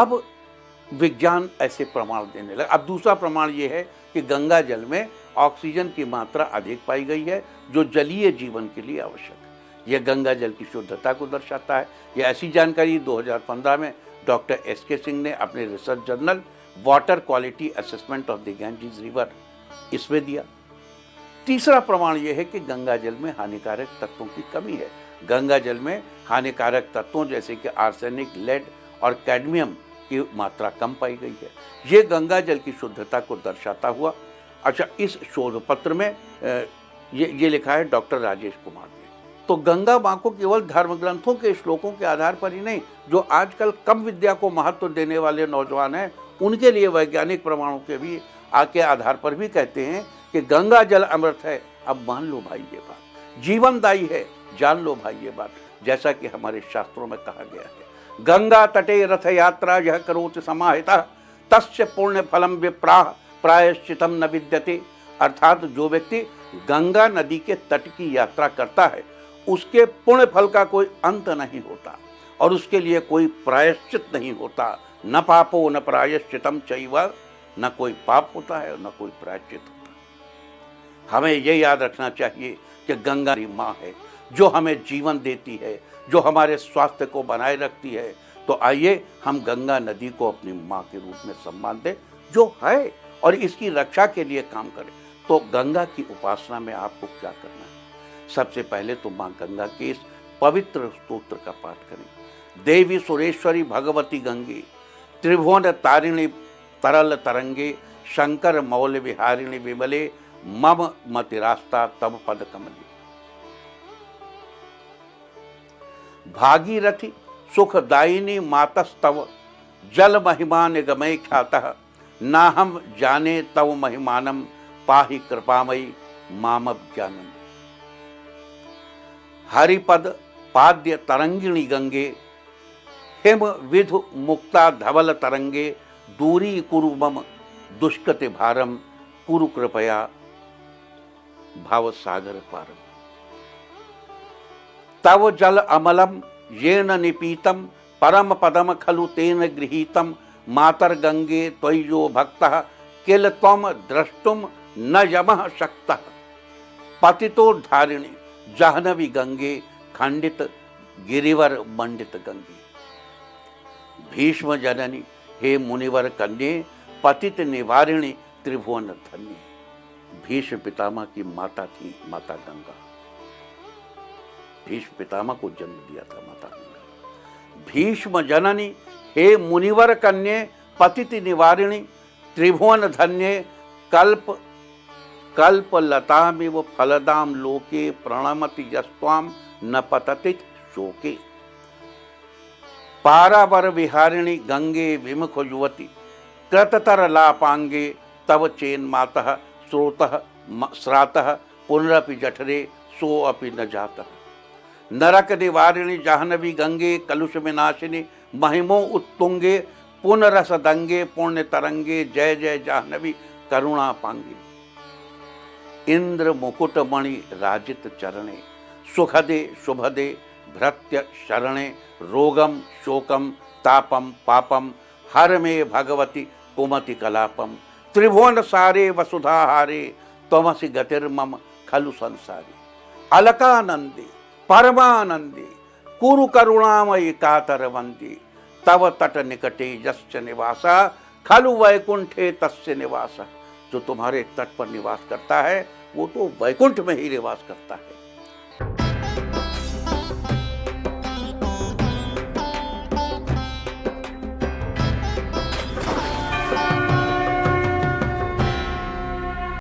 अब विज्ञान ऐसे प्रमाण देने लगा। अब दूसरा प्रमाण ये है कि गंगा जल में ऑक्सीजन की मात्रा अधिक पाई गई है, जो जलीय जीवन के लिए आवश्यक है। यह गंगा जल की शुद्धता को दर्शाता है। यह ऐसी जानकारी 2015 में डॉक्टर एस.के. सिंह ने अपने research journal water quality assessment of the Ganges river इसमें दिया। तीसरा प्रमाण यह है कि गंगा जल में हानिकारक तत्वों की कमी है। गंगा जल में हानिकारक तत्वों जैसे कि आर्सेनिक, लेड और कैडमियम की मात्रा कम पाई गई है। ये गंगा जल की शुद्धता को दर्शाता हुआ। अच्छा, इस शोध पत्र में ये लिखा है डॉक्टर राजेश कुमार ने। तो गंगा माँ को केवल धर्म ग्रंथों के श्लोकों के आधार पर ही नहीं, जो आजकल कम विद्या को महत्व देने वाले नौजवान हैं, उनके लिए वैज्ञानिक प्रमाणों के भी के आधार पर भी कहते हैं कि गंगा जल अमृत है। अब मान लो भाई ये बात, जीवनदायी है, जान लो भाई ये बात, जैसा कि हमारे शास्त्रों में कहा गया है, गंगा तटे रथ यात्रा यह करोति समाहिता तस्य पुण्य फलम विप्राह प्रायश्चितम न विद्यते। अर्थात जो व्यक्ति गंगा नदी के तट की यात्रा करता है, उसके पुण्य फल का कोई अंत नहीं होता और उसके लिए कोई प्रायश्चित नहीं होता। न पापो न प्रायश्चितम चैव, न कोई पाप होता है और न कोई प्रायश्चित होता। हमें ये याद रखना चाहिए कि गंगा माँ है जो हमें जीवन देती है, जो हमारे स्वास्थ्य को बनाए रखती है। तो आइए हम गंगा नदी को अपनी माँ के रूप में सम्मान दें जो है, और इसकी रक्षा के लिए काम करें। तो गंगा की उपासना में आपको क्या करना है? सबसे पहले तो माँ गंगा के इस पवित्र स्तोत्र का पाठ करें। देवी सुरेश्वरी भगवती गंगे त्रिभुवन तारिणी तरल तरंगे शंकर मौल विहारिणी विमले मम मतिरास्ता तब पद कमले। भागीरथी सुखदायिनी मातस्तव जल महिमा निगमय ख्यातः नाहम जाने तव महिमानम पाहि कृपामयी मामव ज्ञानम। हरिपद पाद्य तरंगिणी गंगे हिम विधु मुक्ता धवल तरंगे दूरी कुरु मम दुष्कृति भारम कुरु कृपया भाव सागर पारम। तव जल अमलम येन निपीतम परम पदम खलु तेन गृहीतम मातर गंगे त्वय्यो भक्तः किल त्वम द्रष्टुम न यमः शक्तः। पतितोद्धारिणी जाह्नवी गंगे खंडित गिरिवर मंडित गंगे। भीष्म जननी हे मुनिवर कन्ये पतित निवारिणी त्रिभुवन धन्य। भीष्म पितामह की माता थी माता गंगा। भीष्म पितामह को जन्म दिया था माता गंगा। भीष्म जननी हे मुनिवर कन्ये पतित निवारिणी त्रिभुवन धन्य। कल्प कल्प लतामिव फलदाम लोके प्रणमति यस्त्वाम न पतति शोके। पारावर विहारिणी गंगे विमुख युवती कृततर लापांगे तव चेन मातः स्रोतः श्रातः पुनरपि जठरे सो अपि न जातः। नरक निवारिणी जाह्नवी गंगे कलुष विनाशिनी महिमो उत्तुंगे पुनरस दंगे पुण्य तरंगे जय जय जाह्नवी करुणा पांगे। इंद्र मुकुट मणि राजित चरणे सुखदे शुभदे भृत्य शरणे रोगम शोकम तापम पापम हर में भगवती कुमति कलापम। त्रिभुवन सारे वसुधाहारे त्वमसि गतिर्मम खलु संसारे। अलकानंदे परमानंदे कुरु करुणामयी कातर वंदे। तव तट निकटे यश्च निवासा खलु वैकुंठे तस्य निवासा। जो तुम्हारे तट पर निवास करता है वो तो वैकुंठ में ही निवास करता है।